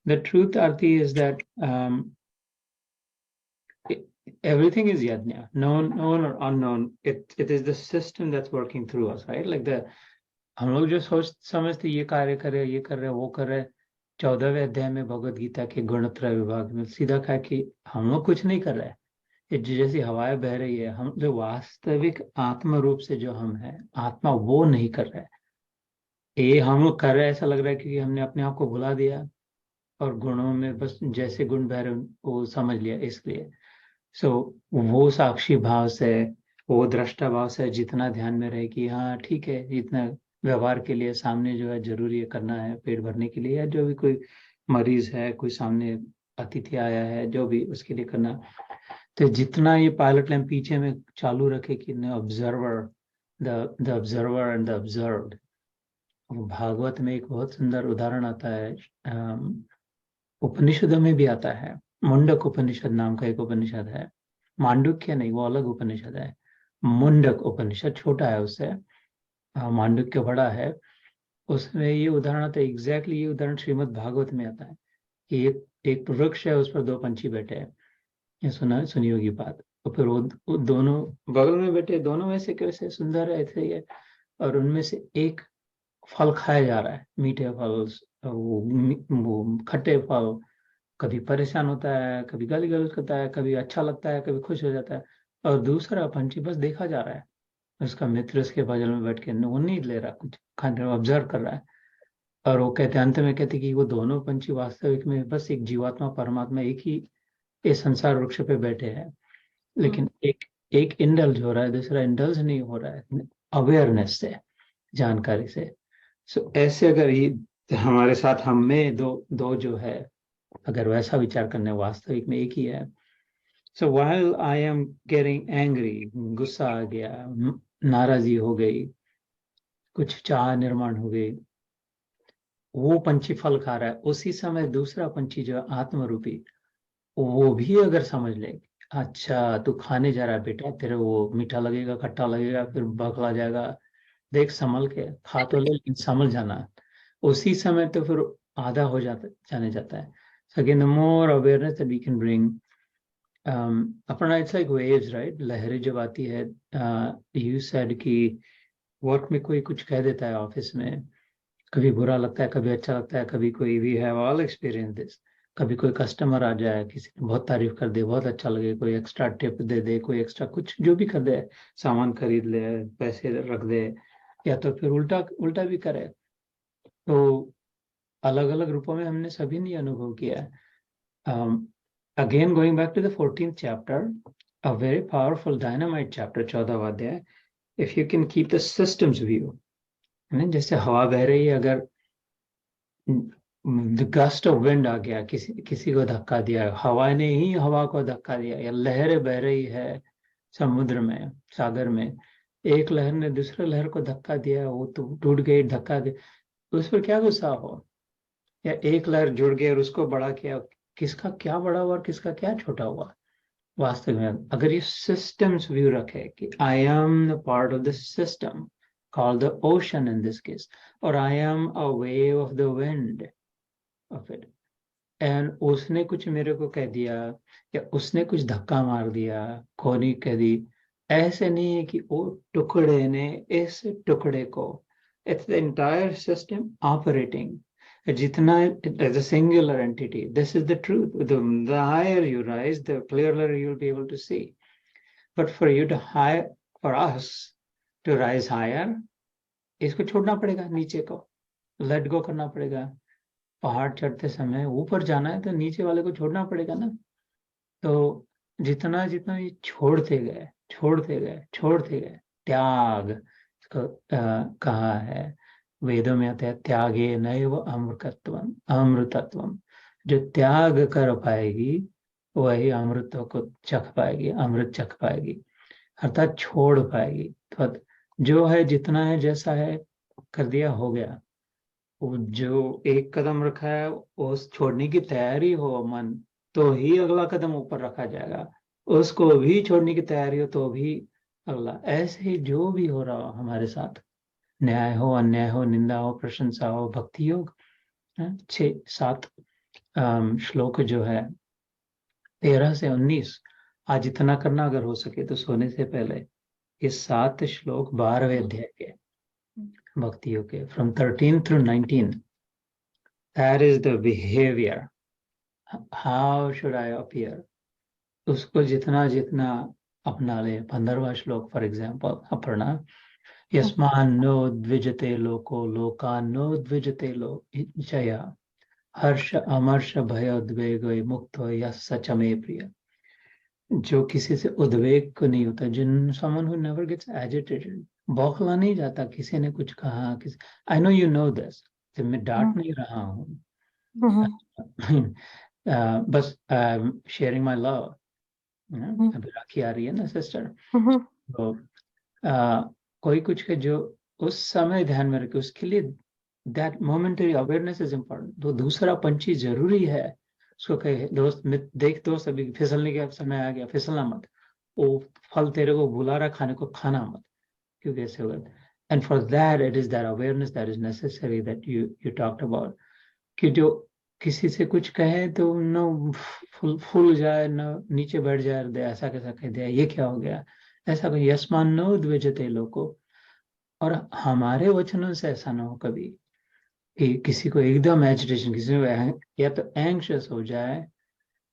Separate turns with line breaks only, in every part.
The truth, Arti, is that everything is yajna, known or unknown. It is the system that's working through us, right? Like हम लोग जो समझते ये कार्य कर रहे, ये कर रहे, वो कर रहे, 14वें अध्याय में भगवत गीता के गुणत्रय विभाग में सीधा कहा कि हम लोग कुछ नहीं कर रहे हैं। ये जैसी हवाएं बह रही है, हम जो वास्तविक आत्म रूप से जो हम है आत्मा, वो नहीं कर रहे हैं। ये हम लोग कर रहे हैं ऐसा लग रहा है क्योंकि हमने अपने आप को भुला दिया और गुणों में बस जैसे गुण बह रहे वो समझ लिया, इसलिए। सो वो साक्षी भाव से, वो दृष्टा भाव से जितना ध्यान में रहे कि हाँ ठीक है, इतना व्यवहार के लिए सामने जो है जरूरी है करना है, पेट भरने के लिए, या जो भी कोई मरीज है, कोई सामने अतिथि आया है, जो भी उसके लिए करना। तो जितना ये पायलट लैंप पीछे में चालू रखे कि observer, the observer and the observed. Bhagwat में एक बहुत सुंदर उदाहरण आता है, उपनिषदों में भी आता है। मुंडक उपनिषद नाम का एक उपनिषद है, मांडुक्य नहीं, वो अलग उपनिषद है। मुंडक उपनिषद छोटा है उससे, मांडुक्य बड़ा है। उसमें ये उदाहरण आता है, एग्जैक्टली ये उदाहरण श्रीमद् भागवत में आता है कि एक वृक्ष है, उस पर दो पंछी बैठे हैं। ये सुनी होगी बात। और फिर वो दोनों बगल में बैठे, दोनों में से कैसे सुंदर है, ऐसे ही है। और उनमें से एक फल खाया जा रहा है, मीठे फल, वो खट्टे फल। कभी परेशान होता है, कभी गाली गलौज करता है, कभी अच्छा लगता है, कभी खुश हो जाता है। और दूसरा पंछी बस देखा जा रहा है, उसका मित्र उसके बगल में बैठ के वो नहीं ले रहा, कुछ खाने ऑब्जर्व कर रहा है। और वो कहते, अंत में कहते कि वो दोनों पंछी वास्तविक में बस एक जीवात्मा परमात्मा एक ही इस संसार वृक्ष पे बैठे हैं। लेकिन एक एक इंडल्ज हो रहा है, दूसरा इंडल्ज नहीं हो रहा है, अवेयरनेस से, जानकारी से। सो ऐसे अगर ये हमारे साथ हम में दो दो जो है, अगर वैसा विचार करने, वास्तविक में एक ही है। सो while I am getting angry, गुस्सा आ गया, नाराजगी हो गई, कुछ चाह निर्माण हो गई, वो पंछी फल खा रहा है। उसी समय दूसरा पंछी जो है आत्मरूपी, वो भी अगर समझ ले, अच्छा तू खाने जा रहा है बेटा, तेरे वो मीठा लगेगा, खट्टा लगेगा, फिर बखला जाएगा, देख संभल के खा तो ले, लेकिन समझ जाना। उसी समय तो फिर आधा हो जाता है। So again, the more awareness that we can bring, अपना it's like waves, right? लहरें जब आती है, you said कि वर्क में कोई कुछ कह देता है ऑफिस में, कभी बुरा लगता है, कभी अच्छा लगता है, कभी कोई, we have all experience this. कभी कोई कस्टमर आ जाए, किसी ने बहुत तारीफ कर दे, बहुत अच्छा लगे, कोई एक्स्ट्रा टिप दे दे, कोई एक्स्ट्रा कुछ जो भी कर दे, सामान खरीद ले, पैसे रख दे, या तो फिर उल्टा उल्टा भी करे। तो अलग अलग रूपों में हमने सभी ने अनुभव किया है। Again going back to the 14th chapter, a very powerful dynamite chapter, 14वां अध्याय। If you can keep the systems view, जैसे हवा बह रही है, अगर गस्ट ऑफ विंड आ गया, किसी को धक्का दिया, हवा ने ही हवा को धक्का दिया, या लहरें बह रही है समुद्र में, सागर में, एक लहर ने दूसरे लहर को धक्का दिया, वो तो टूट गई, धक्का दे, तो उस पर क्या गुस्सा हो? या एक लहर जुड़ गई और उसको बड़ा किया, किसका क्या बड़ा हुआ और किसका क्या छोटा हुआ? वास्तव में अगर ये सिस्टम्स व्यू रखे कि I am part of the system called the ocean in this case, और I am a wave of the wind of it, and उसने कुछ मेरे को कह दिया, या उसने कुछ धक्का मार दिया, खोनी कह दी, ऐसे नहीं है कि वो टुकड़े ने इस टुकड़े को, it's the entire system operating, जितना as a singular entity. This is the truth, the higher you rise the clearer you will be able to see. But for you to high, for us to rise higher, इसको छोड़ना पड़ेगा, नीचे को let go करना पड़ेगा। पहाड़ चढ़ते समय ऊपर जाना है तो नीचे वाले को छोड़ना पड़ेगा ना। तो जितना जितना ये छोड़ते गए, त्याग कहा है, वेदों में आता है त्यागे नैव अमृतत्वम, अमृतत्वम। जो त्याग कर पाएगी वही अमृत को चख पाएगी, अमृत चख पाएगी, अर्थात छोड़ पाएगी। तो जो है, जितना है, जैसा है, कर दिया, हो गया। वो जो एक कदम रखा है, उस छोड़ने की तैयारी हो मन, तो ही अगला कदम ऊपर रखा जाएगा। उसको भी छोड़ने की तैयारी हो तो भी अगला। ऐसे ही जो भी हो रहा हो हमारे साथ, न्याय हो, अन्याय हो, निंदा हो, प्रशंसा हो, भक्ति योग, 6 7 श्लोक जो है 13 से 19, आज इतना करना अगर हो सके तो सोने से पहले ये 7 श्लोक 12वें अध्याय के भक्तियों के, from 13 through 19, that is the behaviour, how should I appear, उसको जितना जितना अपना ले। 15वां श्लोक फॉर एग्जाम्पल अपना, यस्मान्नो द्विजते लोको लोकान्नो द्विजते लोकया, हर्ष अमर्ष भय उद्वेग मुक्त यस च मे प्रिय। जो किसी से उद्वेग को नहीं होता, जिन someone who never gets agitated, बौखला नहीं जाता किसी ने कुछ कहा, किसी, I know you know this, जब मैं डांट नहीं रहा हूँ, बस शेयरिंग माय लव। अभी राखी आ रही है ना सिस्टर, तो कोई कुछ के जो उस समय ध्यान में रखे, उसके लिए that momentary awareness is important. तो दूसरा पंची जरूरी है, उसको कहे दोस्त देख दोस्त अभी फिसलने का समय आ गया, फिसलना मत, वो फल तेरे को बुला रहा खाने को, खाना मत, क्योंकि ऐसे होगा। And for that it is that awareness that is necessary that you talked about, कि जो किसी से कुछ कहे तो न फूल जाए, न नीचे बैठ जाए, ऐसा कैसा कह दिया, ये क्या हो गया, ऐसा कोई यस्मान नो द्विजते लोको। और हमारे वचनों से ऐसा ना हो कभी कि किसी को एकदम एजिटेशन, किसी को या तो एंग्शियस हो जाए,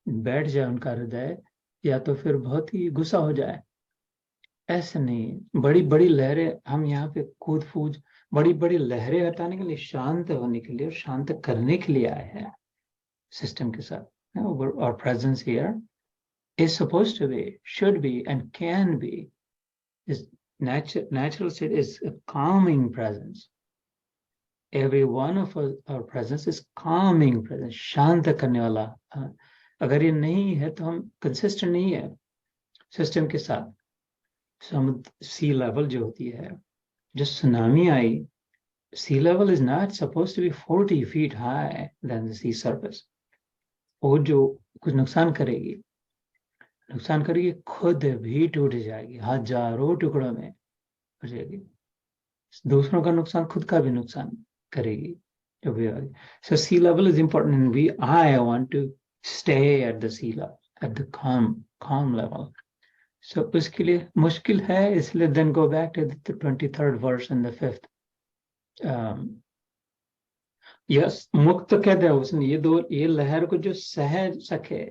बैठ जाए उनका हृदय, या तो फिर बहुत ही गुस्सा हो जाए। ऐसे नहीं, बड़ी बड़ी लहरें, हम यहाँ पे कूद फूद बड़ी बड़ी लहरें हटाने के लिए, शांत होने के लिए और शांत करने के लिए आए हैं सिस्टम के साथ। Our presence here is supposed to be, should be, and can be, is natural state is a calming presence. Every one of our presence is calming presence, शांत करने वाला। अगर ये नहीं है तो हम कंसिस्टेंट नहीं है सिस्टम के साथ। समुद्र सी लेवल जो होती है, जो tsunami I, sea level is not supposed to be 40 feet high than the sea surface. वो जो कुछ नुकसान करेगी, खुद भी टूट जाएगी, हजारों टुकड़ों में हो जाएगी। दूसरों का नुकसान, खुद का भी नुकसान करेगी जो भी आएगी। So sea level is important, and I want to stay at the sea level, at the calm level. So उसके लिए मुश्किल है, इसलिए then go back to the 23rd verse and the 5th. Yes, मुक्त कहते हैं उसने, ये लहर को जो सह सके,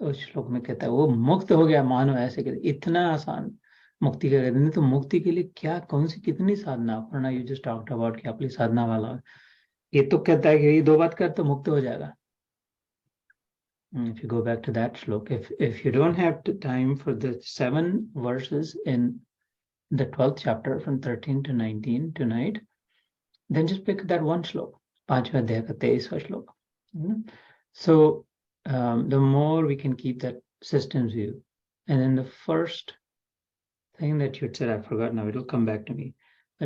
उस श्लोक में कहता है वो मुक्त हो गया, मानो ऐसे कहते, इतना आसान मुक्ति का कहते नहीं तो मुक्ति के लिए क्या, कौन सी कितनी साधना, अपना यू जस्ट टॉक्ड अबाउट कि अपनी साधना वाला, ये तो कहता है कि ये 2 बात कर तो मुक्त हो जाएगा। If you go back to that shlok, if you don't have time for the 7 verses in the 12th chapter from 13 to 19 tonight, then just pick that one shlok, 5वें अध्याय का 23वां श्लोक। So the more we can keep that system's view. And then the first thing that you said, I forgot now, it'll come back to me.